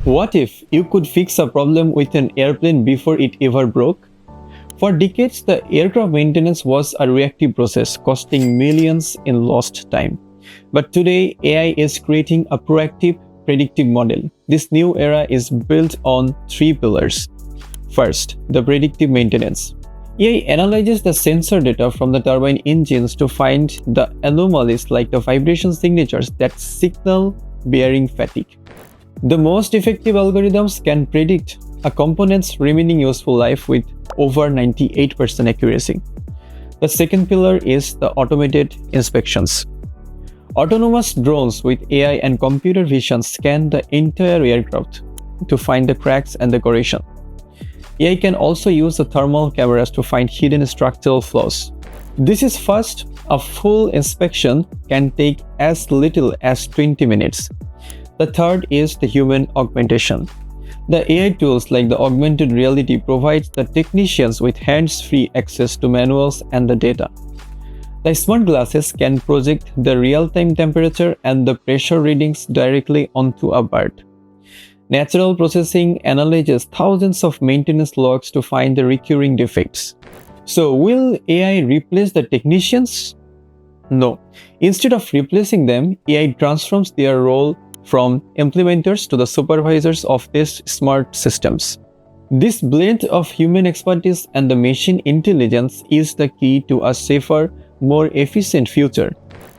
What if you could fix a problem with an airplane before it ever broke? For decades, the aircraft maintenance was a reactive process costing millions in lost time. But today, AI is creating a proactive, predictive model. This new era is built on three pillars. First, the predictive maintenance. AI analyzes the sensor data from the turbine engines to find the anomalies like the vibration signatures that signal bearing fatigue. The most effective algorithms can predict a component's remaining useful life with over 98% accuracy. The second pillar is the automated inspections. Autonomous drones with AI and computer vision scan the entire aircraft to find the cracks and the corrosion. AI can also use the thermal cameras to find hidden structural flaws. This is fast. A full inspection can take as little as 20 minutes. The third is the human augmentation. The AI tools like the Augmented Reality provides the technicians with hands-free access to manuals and the data. The smart glasses can project the real-time temperature and the pressure readings directly onto a bird. Natural processing analyzes thousands of maintenance logs to find the recurring defects. So, will AI replace the technicians? No. Instead of replacing them, AI transforms their role from implementers to the supervisors of these smart systems. This blend of human expertise and the machine intelligence is the key to a safer, more efficient future.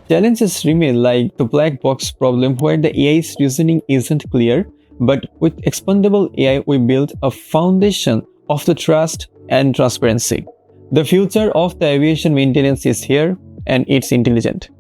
Challenges remain like the black box problem where the AI's reasoning isn't clear, but with expandable AI we build a foundation of the trust and transparency. The future of the aviation maintenance is here and it's intelligent.